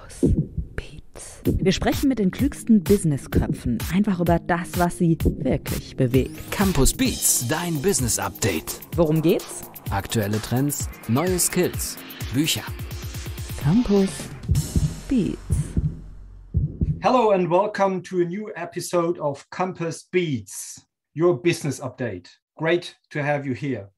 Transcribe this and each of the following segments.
Campus Beats. Wir sprechen mit den klügsten Businessköpfen einfach über das, was sie wirklich bewegt. Campus Beats, dein Business Update. Worum geht's? Aktuelle Trends, neue Skills, Bücher. Campus Beats. Hello and welcome to a new episode of Campus Beats, your business update. Great to have you here.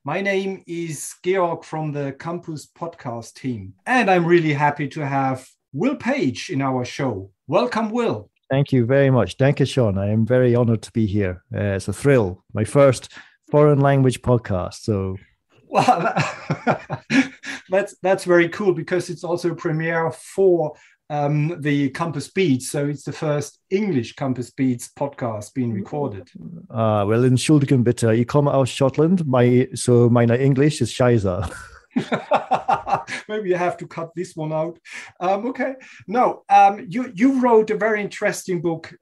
My name is Georg from the Campus podcast team, and I'm really happy to have Will Page in our show. Welcome, Will. Thank you very much. Denker, Sean. I am very honored to be here. It's a thrill. My first foreign language podcast. So, well, that's very cool because it's also a premiere for the Campus Beats. So it's the first English Campus Beats podcast being recorded. Well, entschuldigen bitte. Ich komme aus Schottland. Meine English is Scheiße. Maybe you have to cut this one out. Okay. No, you wrote a very interesting book,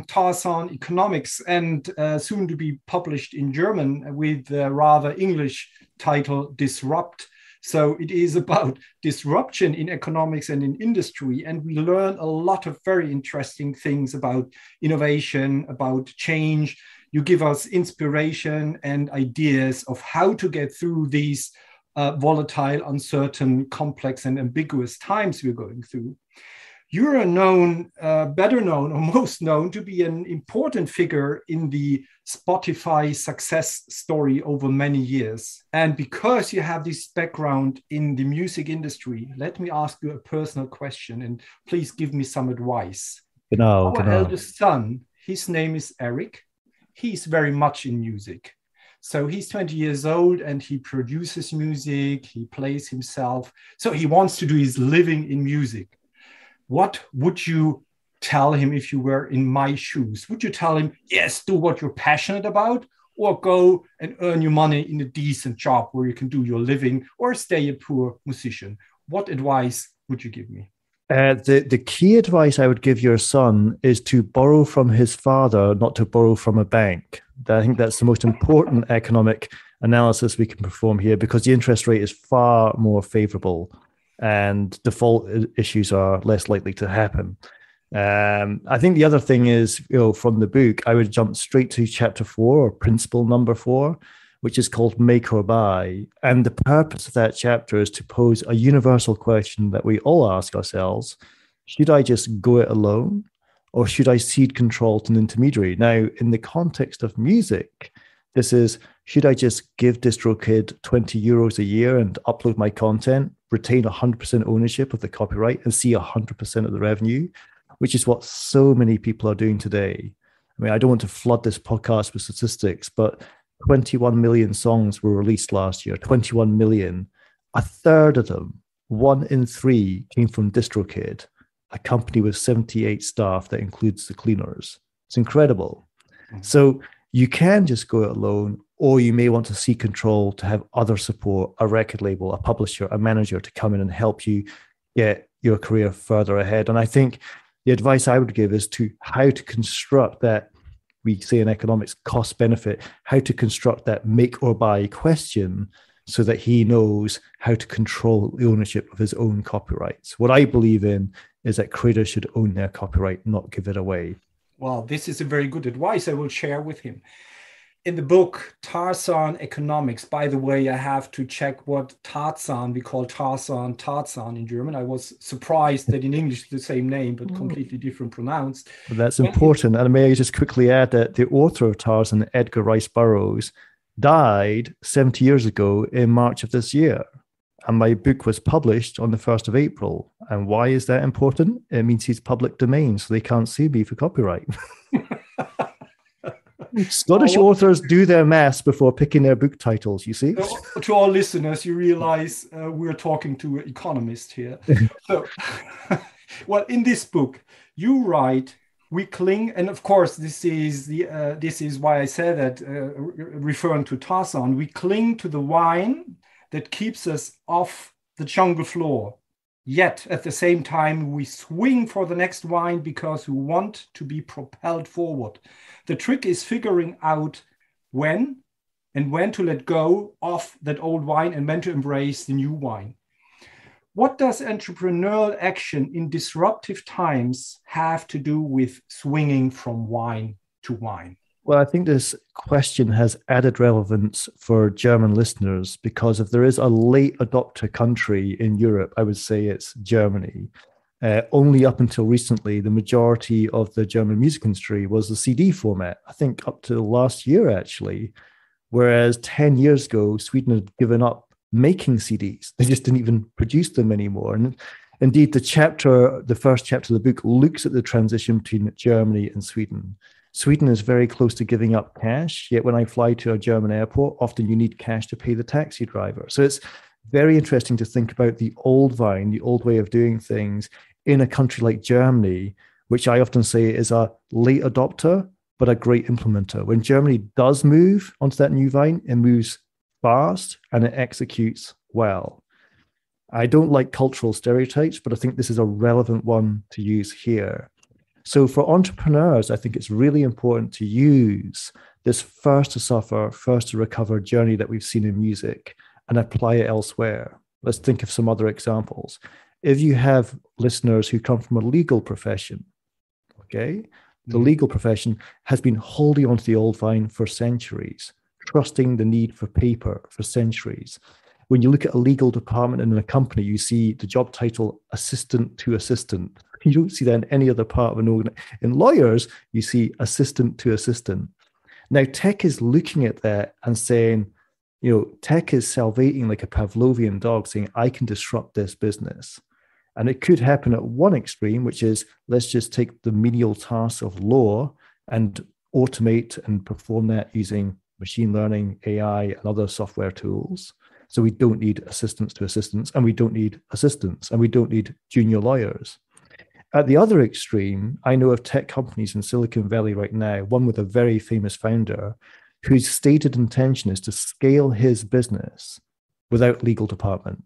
Tarzan Economics, and soon to be published in German with a rather English title, Disrupt. So it is about disruption in economics and in industry. And we learn a lot of very interesting things about innovation, about change. You give us inspiration and ideas of how to get through these volatile, uncertain, complex, and ambiguous times we're going through. You're better known or most known to be an important figure in the Spotify success story over many years. And because you have this background in the music industry, let me ask you a personal question and please give me some advice. Our eldest son, his name is Eric. He's very much in music. So he's 20 years old and he produces music, he plays himself. So he wants to do his living in music. What would you tell him if you were in my shoes? Would you tell him, yes, do what you're passionate about, or go and earn your money in a decent job where you can do your living, or stay a poor musician? What advice would you give me? The key advice I would give your son is to borrow from his father, not to borrow from a bank. I think that's the most important economic analysis we can perform here because the interest rate is far more favorable and default issues are less likely to happen. I think the other thing is, from the book, I would jump straight to chapter 4 or principle number 4, which is called Make or Buy. And the purpose of that chapter is to pose a universal question that we all ask ourselves. Should I just go it alone or should I cede control to an intermediary? Now, in the context of music, this is, should I just give DistroKid 20 euros a year and upload my content, retain 100% ownership of the copyright and see 100% of the revenue, which is what so many people are doing today. I mean, I don't want to flood this podcast with statistics, but 21 million songs were released last year, 21 million. A third of them, 1 in 3, came from DistroKid, a company with 78 staff that includes the cleaners. It's incredible. Mm-hmm. So you can just go it alone, or you may want to seek control to have other support, a record label, a publisher, a manager to come in and help you get your career further ahead. And I think the advice I would give is to how to construct that, we say in economics, cost benefit, how to construct that make or buy question so that he knows how to control the ownership of his own copyrights. What I believe in is that creators should own their copyright, not give it away. Well, this is a very good advice I will share with him. In the book, Tarzan Economics, by the way, I have to check what Tarzan, we call Tarzan in German. I was surprised that in English it's the same name, but completely different pronounced. Well, that's important. And may I just quickly add that the author of Tarzan, Edgar Rice Burroughs, died 70 years ago in March of this year. And my book was published on the 1st of April. And why is that important? It means he's public domain, so they can't sue me for copyright. Scottish authors do their maths before picking their book titles, you see? So, to our listeners, you realize we're talking to an economist here. So, well, in this book, you write, we cling, and of course, this is why I said that, referring to Tarzan, we cling to the wine that keeps us off the jungle floor. Yet, at the same time, we swing for the next wine because we want to be propelled forward. The trick is figuring out when to let go of that old wine and when to embrace the new wine. What does entrepreneurial action in disruptive times have to do with swinging from wine to wine? Well, I think this question has added relevance for German listeners because if there is a late adopter country in Europe, I would say it's Germany. Only up until recently, the majority of the German music industry was the CD format, I think up to last year, actually. Whereas 10 years ago, Sweden had given up making CDs. They just didn't even produce them anymore. And indeed, the first chapter of the book looks at the transition between Germany and Sweden. Sweden is very close to giving up cash, yet when I fly to a German airport, often you need cash to pay the taxi driver. So it's very interesting to think about the old vine, the old way of doing things in a country like Germany, which I often say is a late adopter, but a great implementer. When Germany does move onto that new vine, it moves fast and it executes well. I don't like cultural stereotypes, but I think this is a relevant one to use here. So for entrepreneurs, I think it's really important to use this first to suffer, first to recover journey that we've seen in music and apply it elsewhere. Let's think of some other examples. If you have listeners who come from a legal profession, okay, the legal profession has been holding onto the old vine for centuries, trusting the need for paper for centuries. When you look at a legal department in a company, you see the job title assistant to assistant. You don't see that in any other part of an organization. In lawyers, you see assistant to assistant. Now, tech is looking at that and saying, tech is salivating like a Pavlovian dog saying, I can disrupt this business. And it could happen at one extreme, which is let's just take the menial tasks of law and automate and perform that using machine learning, AI, and other software tools. So we don't need assistants to assistants, and we don't need assistants, and we don't need junior lawyers. At the other extreme, I know of tech companies in Silicon Valley right now, one with a very famous founder, whose stated intention is to scale his business without legal department.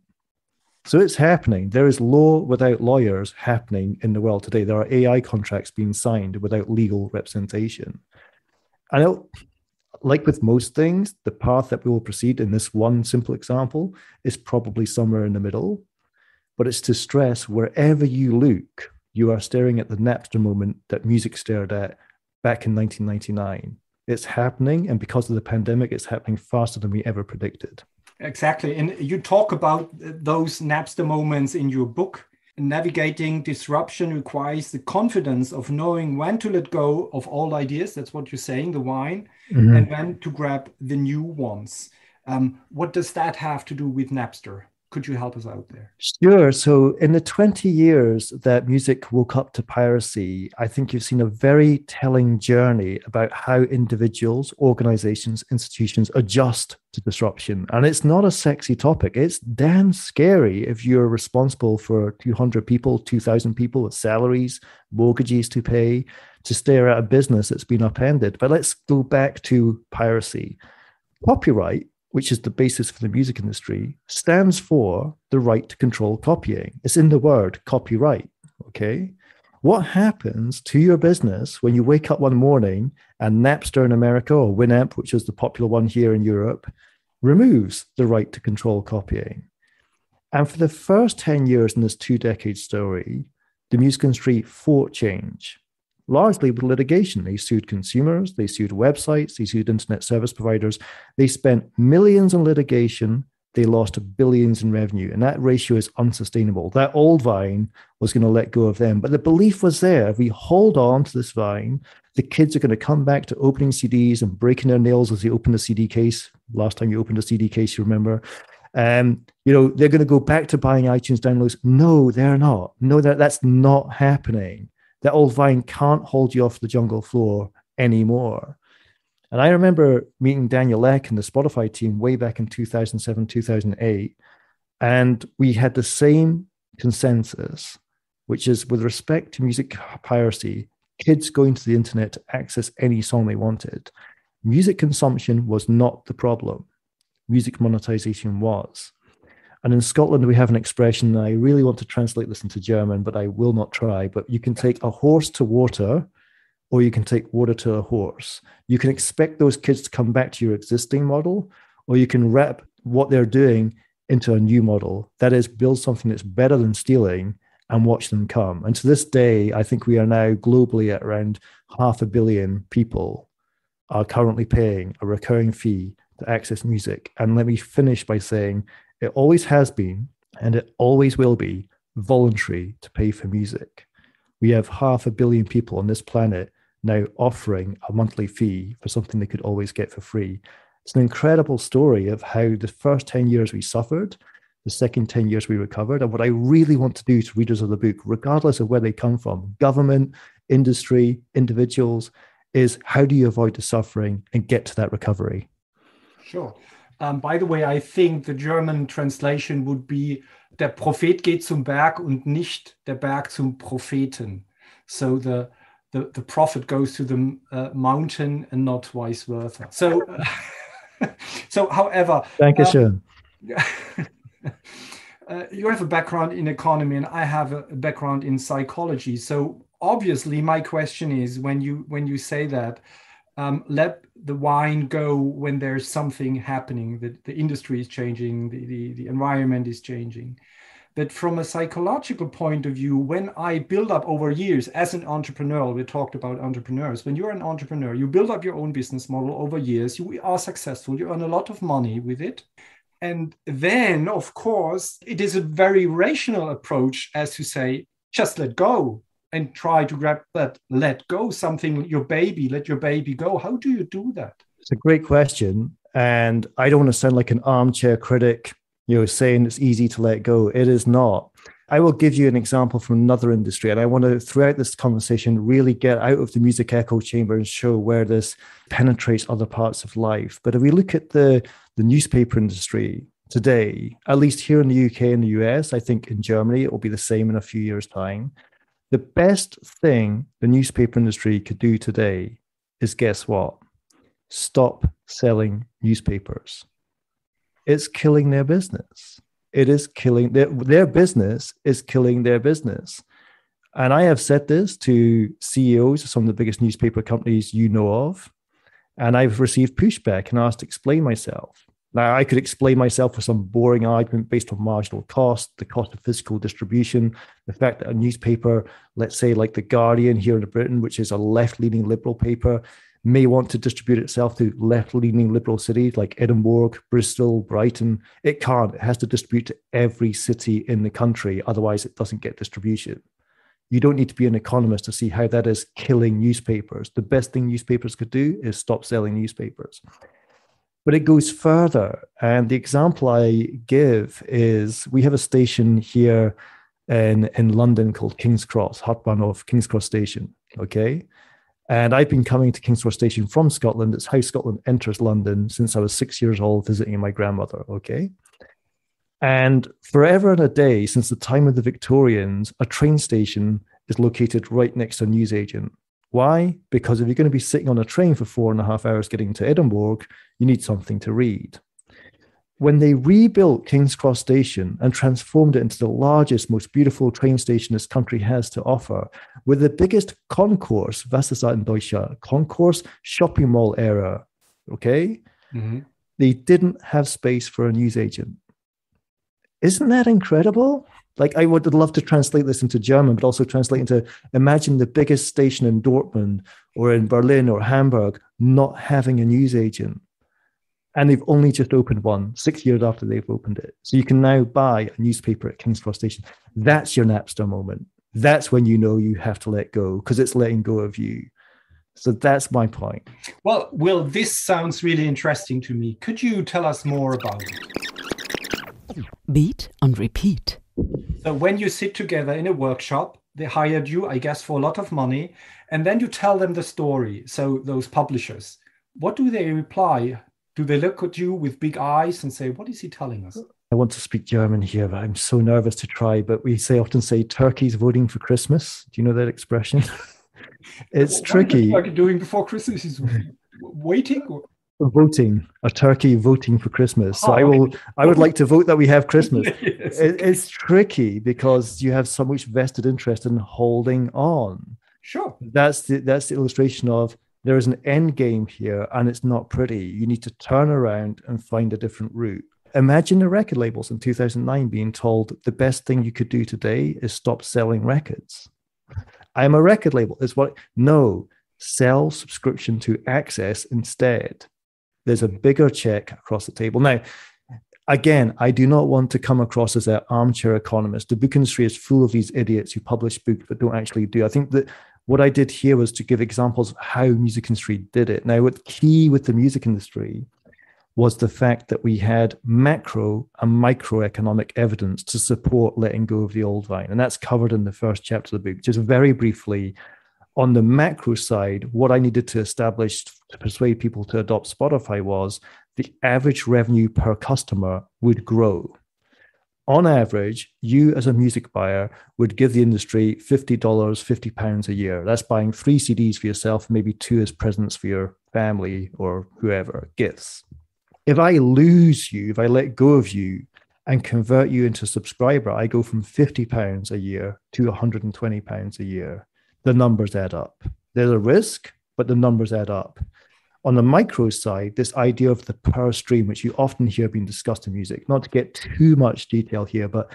So it's happening. There is law without lawyers happening in the world today. There are AI contracts being signed without legal representation. And like with most things, the path that we will proceed in this one simple example is probably somewhere in the middle. But it's to stress wherever you look, you are staring at the Napster moment that music stared at back in 1999. It's happening. And because of the pandemic, it's happening faster than we ever predicted. Exactly. And you talk about those Napster moments in your book. Navigating disruption requires the confidence of knowing when to let go of old ideas. That's what you're saying, the wine, and when to grab the new ones. What does that have to do with Napster? Could you help us out there? Sure. So in the 20 years that music woke up to piracy, I think you've seen a very telling journey about how individuals, organizations, institutions adjust to disruption. And it's not a sexy topic. It's damn scary if you're responsible for 200 people, 2,000 people with salaries, mortgages to pay, to stare at a business that's been upended. But let's go back to piracy. Copyright, which is the basis for the music industry, stands for the right to control copying. It's in the word copyright, okay? What happens to your business when you wake up one morning and Napster in America, or Winamp, which is the popular one here in Europe, removes the right to control copying? And for the first 10 years in this 2-decade story, the music industry fought change, largely with litigation. They sued consumers, they sued websites, they sued internet service providers. They spent millions on litigation. They lost billions in revenue. And that ratio is unsustainable. That old vine was going to let go of them. But the belief was there. If we hold on to this vine, the kids are going to come back to opening CDs and breaking their nails as they open the CD case. Last time you opened a CD case, you remember. They're going to go back to buying iTunes downloads. No, they're not. No, that's not happening. That old vine can't hold you off the jungle floor anymore. And I remember meeting Daniel Ek and the Spotify team way back in 2007, 2008. And we had the same consensus, which is with respect to music piracy, kids going to the internet to access any song they wanted. Music consumption was not the problem. Music monetization was. And in Scotland, we have an expression, and I really want to translate this into German, but I will not try. But you can take a horse to water, or you can take water to a horse. You can expect those kids to come back to your existing model, or you can wrap what they're doing into a new model. That is, build something that's better than stealing and watch them come. And to this day, I think we are now globally at around 500 million people are currently paying a recurring fee to access music. And let me finish by saying it always has been, and it always will be, voluntary to pay for music. We have 500 million people on this planet now offering a monthly fee for something they could always get for free. It's an incredible story of how the first 10 years we suffered, the second 10 years we recovered. And what I really want to do to readers of the book, regardless of where they come from, government, industry, individuals, is how do you avoid the suffering and get to that recovery? Sure. By the way, I think the German translation would be, der Prophet geht zum Berg und nicht der Berg zum Propheten. So the prophet goes to the mountain and not vice versa. So, however, Dankeschön. You have a background in economy and I have a background in psychology. So obviously my question is, when you say that, let the wine go when there's something happening, that the industry is changing, the environment is changing. But from a psychological point of view, when I build up over years as an entrepreneur, we talked about entrepreneurs, when you're an entrepreneur, you build up your own business model over years, you are successful, you earn a lot of money with it. And then, of course, it is a very rational approach as to say, just let go and try to grab that, let go something, your baby, let your baby go. How do you do that? It's a great question. And I don't want to sound like an armchair critic, saying it's easy to let go. It is not. I will give you an example from another industry. And I want to, throughout this conversation, really get out of the music echo chamber and show where this penetrates other parts of life. But if we look at the newspaper industry today, at least here in the UK and the US, I think in Germany, it will be the same in a few years' time. The best thing the newspaper industry could do today is, guess what? Stop selling newspapers. It's killing their business. It is killing their business is killing their business. And I have said this to CEOs of some of the biggest newspaper companies you know of, and I've received pushback and asked to explain myself. Now, I could explain myself with some boring argument based on marginal cost, the cost of physical distribution, the fact that a newspaper, let's say like The Guardian here in Britain, which is a left-leaning liberal paper, may want to distribute itself to left-leaning liberal cities like Edinburgh, Bristol, Brighton. It can't. It has to distribute to every city in the country. Otherwise, it doesn't get distribution. You don't need to be an economist to see how that is killing newspapers. The best thing newspapers could do is stop selling newspapers. But it goes further. And the example I give is we have a station here in London called King's Cross, Hartbahnhof, King's Cross Station, okay? And I've been coming to King's Cross Station from Scotland. It's how Scotland enters London since I was 6 years old, visiting my grandmother, okay? And forever and a day, since the time of the Victorians, a train station is located right next to a newsagent. Why? Because if you're going to be sitting on a train for 4.5 hours getting to Edinburgh, you need something to read. When they rebuilt King's Cross Station and transformed it into the largest, most beautiful train station this country has to offer, with the biggest concourse, was ist in Deutsch? Concourse shopping mall era, okay? Mm-hmm. They didn't have space for a newsagent. Isn't that incredible? Like, I would love to translate this into German, but also translate into, imagine the biggest station in Dortmund or in Berlin or Hamburg not having a newsagent. And they've only just opened one 6 years after they've opened it. So you can now buy a newspaper at King's Cross Station. That's your Napster moment. That's when you know you have to let go, because it's letting go of you. So that's my point. Well, Will, this sounds really interesting to me. Could you tell us more about it? Beat and repeat. So when you sit together in a workshop, they hired you, I guess, for a lot of money, and then you tell them the story. So those publishers, what do they reply? Do they look at you with big eyes and say, what is he telling us? I want to speak German here, but I'm so nervous to try. But we often say turkeys voting for Christmas. Do you know that expression? It's tricky. What are you doing before Christmas? Is waiting? Or? Voting, a turkey voting for Christmas. So I would like to vote that we have Christmas. Yes, it's tricky because you have so much vested interest in holding on. Sure. That's the illustration of there is an end game here and it's not pretty. You need to turn around and find a different route. Imagine the record labels in 2009 being told the best thing you could do today is stop selling records. I'm a record label. No, sell subscription to Access instead. There's a bigger check across the table. Now, again, I do not want to come across as an armchair economist. The book industry is full of these idiots who publish books but don't actually do. I think that what I did here was to give examples of how music industry did it. Now, what's key with the music industry was the fact that we had macro and microeconomic evidence to support letting go of the old vine. And that's covered in the first chapter of the book. Just very briefly, on the macro side, what I needed to establish to persuade people to adopt Spotify was the average revenue per customer would grow. On average, you as a music buyer would give the industry $50, £50 a year. That's buying 3 CDs for yourself, maybe 2 as presents for your family or whoever, gifts. If I lose you, if I let go of you and convert you into a subscriber, I go from £50 a year to £120 a year. The numbers add up. There's a risk, but the numbers add up. On the micro side, this idea of the per stream, which you often hear being discussed in music, not to get too much detail here, but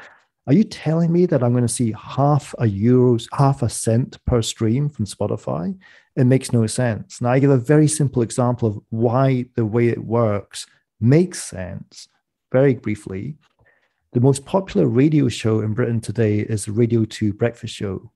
are you telling me that I'm going to see half a cent per stream from Spotify? It makes no sense. Now, I give a very simple example of why the way it works makes sense. Very briefly, the most popular radio show in Britain today is the Radio 2 breakfast show.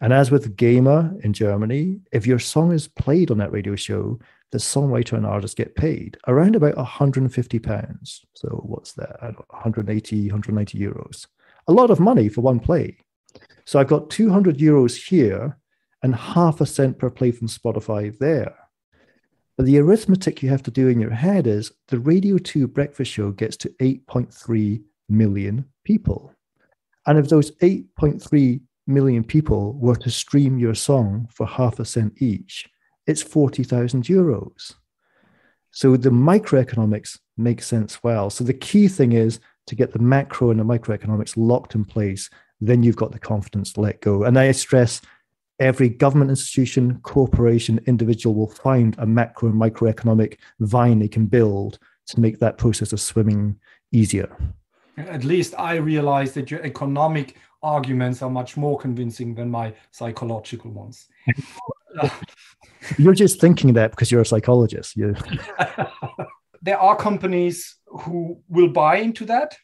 And as with Gamer in Germany, if your song is played on that radio show, the songwriter and artist get paid around about £150. So what's that? 180, 190 euros. A lot of money for one play. So I've got 200 euros here and half a cent per play from Spotify there. But the arithmetic you have to do in your head is the Radio 2 breakfast show gets to 8.3 million people. And if those 8.3 million people were to stream your song for half a cent each, it's 40,000 euros. So the microeconomics makes sense well. So the key thing is to get the macro and the microeconomics locked in place, then you've got the confidence to let go. And I stress every government institution, corporation, individual will find a macro and microeconomic vine they can build to make that process of swimming easier. At least I realize that your economic arguments are much more convincing than my psychological ones. You're just thinking that because you're a psychologist. There are companies who will buy into that.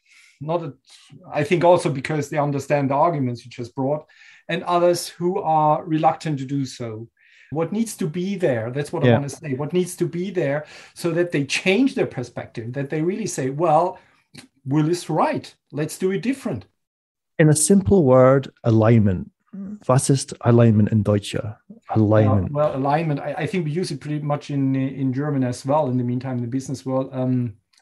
I think also because they understand the arguments you just brought, and others who are reluctant to do so. What needs to be there, that's what I want to say, what needs to be there so that they change their perspective, that they really say, well, Will is right, let's do it different. In a simple word, alignment. Was ist Alignment in Deutsch? Alignment. Well, alignment, I think we use it pretty much in German as well, in the meantime, in the business world.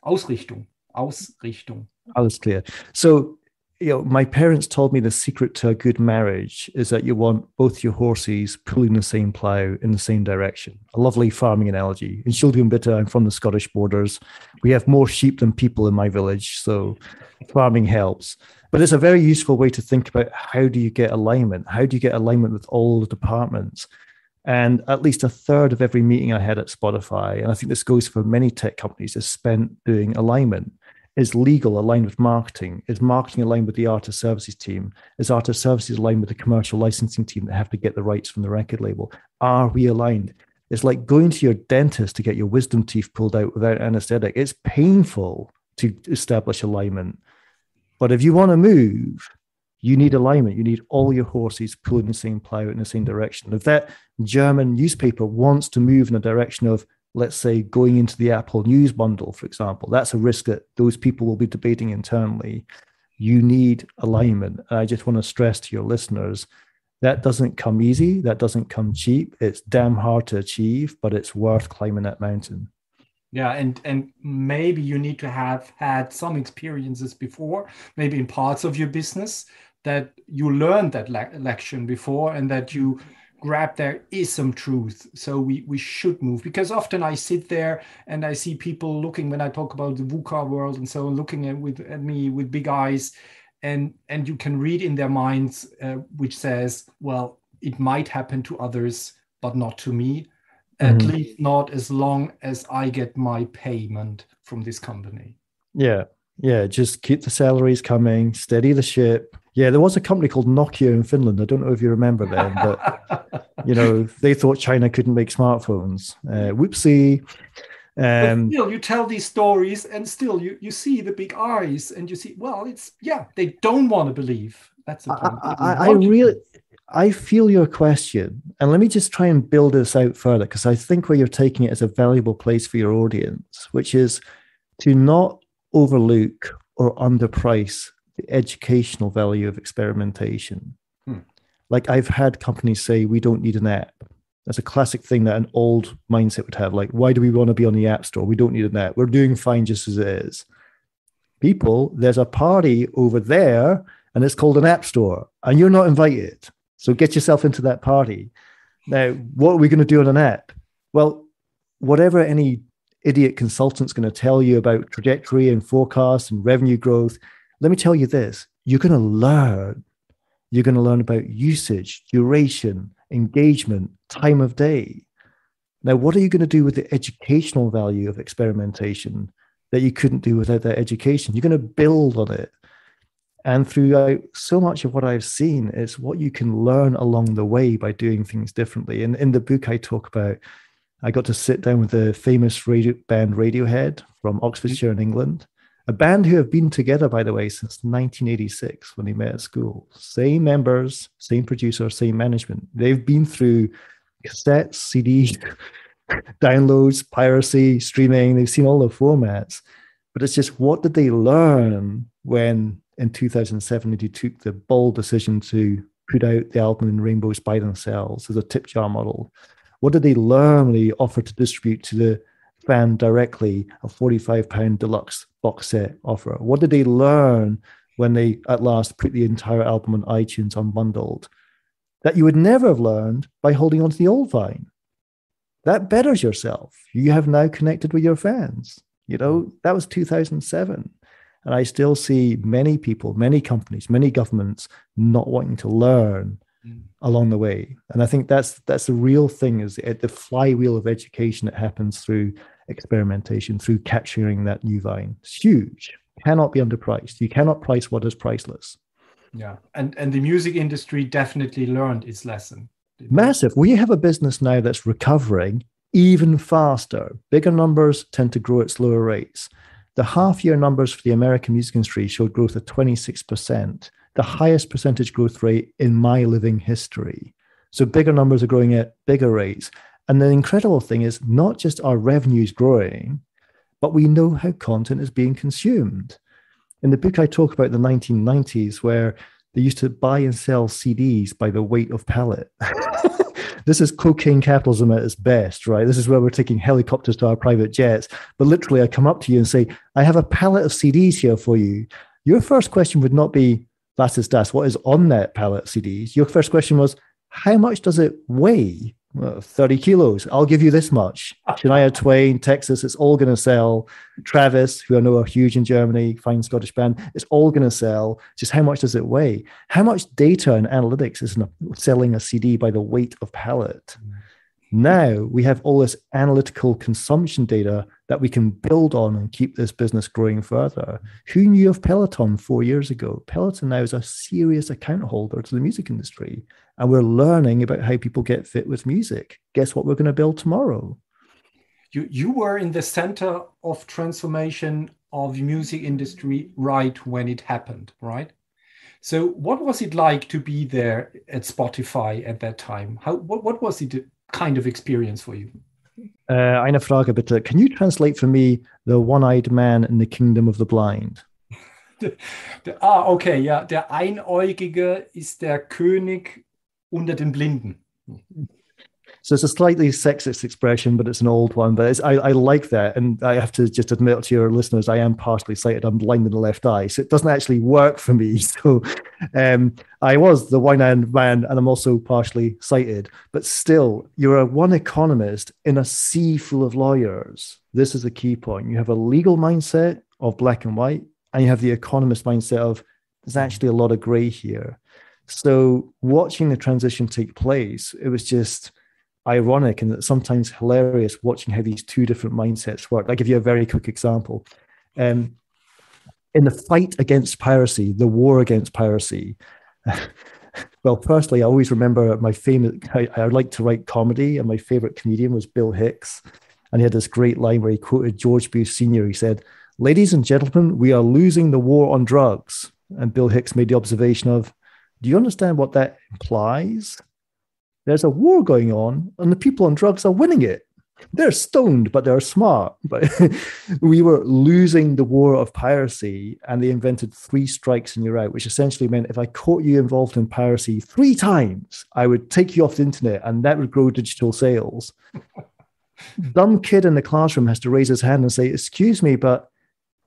Ausrichtung. Alles clear. So, my parents told me the secret to a good marriage is that you want both your horses pulling the same plough in the same direction. A lovely farming analogy. In Schuldenbitte, I'm from the Scottish borders. We have more sheep than people in my village, so farming helps. But it's a very useful way to think about how do you get alignment? How do you get alignment with all the departments? And at least a third of every meeting I had at Spotify, and I think this goes for many tech companies, is spent doing alignment. Is legal aligned with marketing? Is marketing aligned with the artist services team? Is artist services aligned with the commercial licensing team that have to get the rights from the record label? Are we aligned? It's like going to your dentist to get your wisdom teeth pulled out without anesthetic. It's painful to establish alignment. But if you want to move, you need alignment. You need all your horses pulling the same plow in the same direction. If that German newspaper wants to move in a direction of, let's say, going into the Apple News bundle, for example, that's a risk that those people will be debating internally. You need alignment. And I just want to stress to your listeners, that doesn't come easy. That doesn't come cheap. It's damn hard to achieve, but it's worth climbing that mountain. Yeah, and maybe you need to have had some experiences before, maybe in parts of your business, that you learned that lection before and that you grab there is some truth. So we should move, because often I sit there and I see people looking, when I talk about the VUCA world and so on, looking at me with big eyes, and you can read in their minds which says, well, it might happen to others, but not to me. At least not as long as I get my payment from this company. Yeah. Yeah, just keep the salaries coming, steady the ship. Yeah, there was a company called Nokia in Finland. I don't know if you remember them, but they thought China couldn't make smartphones. Whoopsie. But still, you tell these stories, and still you see the big eyes, and you see, well, they don't want to believe. That's the point. I feel your question, and let me just try and build this out further, because I think where you're taking it is a valuable place for your audience, which is to not overlook or underprice the educational value of experimentation. Like I've had companies say, we don't need an app. That's a classic thing that an old mindset would have. Like, why do we want to be on the App Store? We don't need an app. We're doing fine just as it is. People, there's a party over there, and it's called an App Store, and you're not invited. So get yourself into that party. Now, what are we going to do on an app? Well, whatever any idiot consultant's going to tell you about trajectory and forecast and revenue growth, let me tell you this. You're going to learn. You're going to learn about usage, duration, engagement, time of day. Now, what are you going to do with the educational value of experimentation that you couldn't do without that education? You're going to build on it. And throughout so much of what I've seen is what you can learn along the way by doing things differently. And in the book, I talk about, I got to sit down with the famous band Radiohead from Oxfordshire in England, a band who have been together, by the way, since 1986 when they met at school. Same members, same producer, same management. They've been through cassettes, CDs, downloads, piracy, streaming. They've seen all the formats. But it's just, what did they learn when in 2007 they took the bold decision to put out the album In Rainbows by themselves as a tip jar model? What did they learn when they offered to distribute to the fan directly a £45 deluxe box set offer? What did they learn when they at last put the entire album on iTunes unbundled that you would never have learned by holding onto the old vine? That betters yourself. You have now connected with your fans. That was 2007. And I still see many people, many companies, many governments not wanting to learn along the way. And I think that's the real thing, is the flywheel of education that happens through experimentation, through capturing that new vine. It's huge. Cannot be underpriced. You cannot price what is priceless. Yeah. And the music industry definitely learned its lesson. Massive. We have a business now that's recovering even faster. Bigger numbers tend to grow at slower rates. The half-year numbers for the American music industry showed growth of 26%, the highest percentage growth rate in my living history. So bigger numbers are growing at bigger rates. And the incredible thing is not just our revenues growing, but we know how content is being consumed. In the book, I talk about the 1990s, where they used to buy and sell CDs by the weight of pallet. This is cocaine capitalism at its best, right? This is where we're taking helicopters to our private jets. But literally, I come up to you and say, I have a pallet of CDs here for you. Your first question would not be, was ist das? What is on that pallet of CDs? Your first question was, how much does it weigh? Well, 30 kilos. I'll give you this much. Shania Twain, Texas, it's all going to sell. Travis, who I know are huge in Germany, fine Scottish band, it's all going to sell. Just how much does it weigh? How much data and analytics is selling a CD by the weight of pallet? Now we have all this analytical consumption data that we can build on and keep this business growing further. Who knew of Peloton 4 years ago? Peloton now is a serious account holder to the music industry. And we're learning about how people get fit with music. Guess what we're going to build tomorrow? You were in the center of transformation of the music industry right when it happened, right? So what was it like to be there at Spotify at that time? What was it kind of experience for you? Eine Frage bitte. Can you translate for me the one-eyed man in the kingdom of the blind? Okay, ja. Der Einäugige ist der König unter den Blinden. So it's a slightly sexist expression, but it's an old one. But I like that. And I have to just admit to your listeners, I am partially sighted. I'm blind in the left eye. So it doesn't actually work for me. So I was the one-eyed man, and I'm also partially sighted. But still, you're one economist in a sea full of lawyers. This is a key point. You have a legal mindset of black and white, and you have the economist mindset of there's actually a lot of gray here. So watching the transition take place, it was just ironic and sometimes hilarious watching how these two different mindsets work. I'll give you a very quick example. in the fight against piracy, the war against piracy. Well, personally, I always remember I like to write comedy, and my favorite comedian was Bill Hicks. And he had this great line where he quoted George Bush Sr. He said, "Ladies and gentlemen, we are losing the war on drugs." And Bill Hicks made the observation of, do you understand what that implies? There's a war going on, and the people on drugs are winning it. They're stoned, but they're smart. But we were losing the war of piracy, and they invented 3 strikes and you're out, which essentially meant if I caught you involved in piracy 3 times, I would take you off the internet, and that would grow digital sales. Dumb kid in the classroom has to raise his hand and say, "Excuse me, but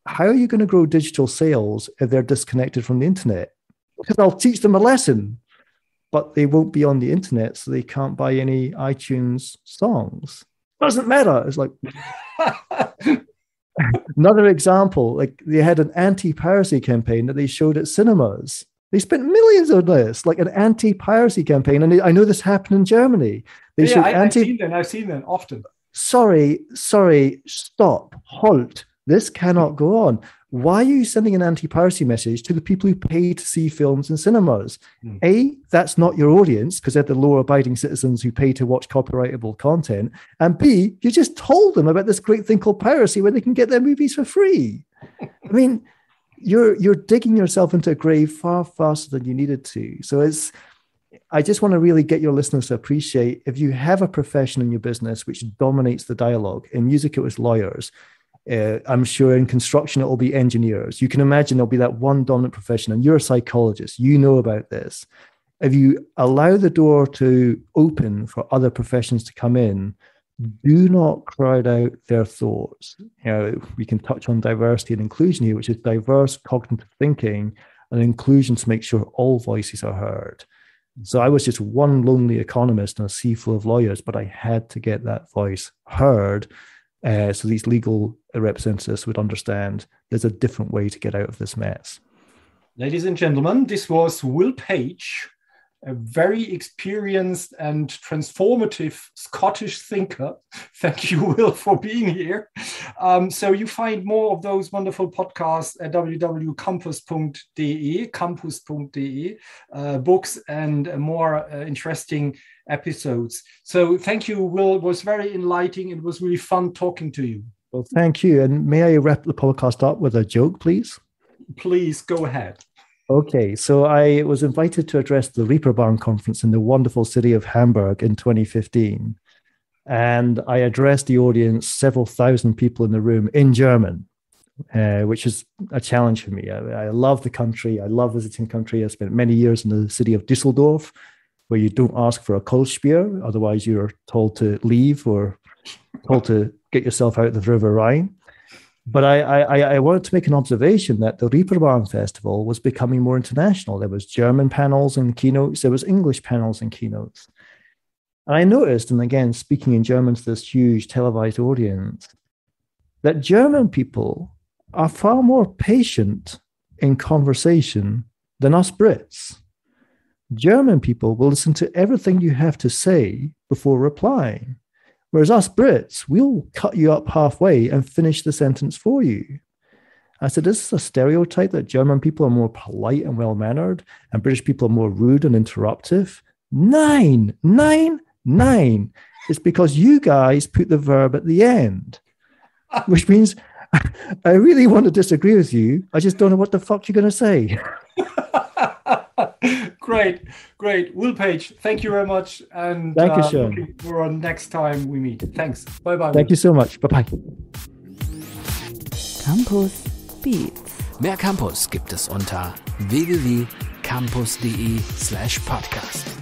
how are you going to grow digital sales if they're disconnected from the internet?" Because I'll teach them a lesson, but they won't be on the internet, so they can't buy any iTunes songs. Doesn't matter. It's like another example, like they had an anti-piracy campaign that they showed at cinemas. They spent millions on this, like an anti-piracy campaign. And I know this happened in Germany. I've seen them often. Sorry, stop, halt. This cannot go on. Why are you sending an anti-piracy message to the people who pay to see films in cinemas? A, that's not your audience because they're the law-abiding citizens who pay to watch copyrightable content. And B, you just told them about this great thing called piracy where they can get their movies for free. I mean, you're digging yourself into a grave far faster than you needed to. So I just want to really get your listeners to appreciate if you have a profession in your business which dominates the dialogue. In music, it was lawyers. I'm sure in construction, it will be engineers. You can imagine there'll be that one dominant profession, and you're a psychologist. You know about this. If you allow the door to open for other professions to come in, do not crowd out their thoughts. We can touch on diversity and inclusion here, which is diverse cognitive thinking and inclusion to make sure all voices are heard. So I was just one lonely economist in a sea full of lawyers, but I had to get that voice heard. So these legal representatives would understand there's a different way to get out of this mess. Ladies and gentlemen, this was Will Page, a very experienced and transformative Scottish thinker. Thank you, Will, for being here. So you find more of those wonderful podcasts at www.campus.de, books and more interesting episodes. So thank you, Will. It was very enlightening. It was really fun talking to you. Well, thank you. And may I wrap the podcast up with a joke, please? Please go ahead. Okay, so I was invited to address the Reeperbahn conference in the wonderful city of Hamburg in 2015. And I addressed the audience, several thousand people in the room, in German, which is a challenge for me. I love the country. I love visiting the country. I spent many years in the city of Düsseldorf, where you don't ask for a Kolschbier, otherwise you're told to leave or told to get yourself out of the River Rhine. But I wanted to make an observation that the Reeperbahn Festival was becoming more international. There was German panels and keynotes. There was English panels and keynotes. And I noticed, and again, speaking in German to this huge televised audience, that German people are far more patient in conversation than us Brits. German people will listen to everything you have to say before replying. Whereas us Brits, we'll cut you up halfway and finish the sentence for you. I said, is this a stereotype that German people are more polite and well-mannered and British people are more rude and interruptive? 9. It's because you guys put the verb at the end, which means I really want to disagree with you. I just don't know what the fuck you're going to say. Great. Will Page, thank you very much. And thank you, Sean. Looking forward next time we meet. Thanks. Bye-bye. Thank you so much. Bye-bye. Campus Beats. Mehr Campus gibt es unter www.campus.de/podcast.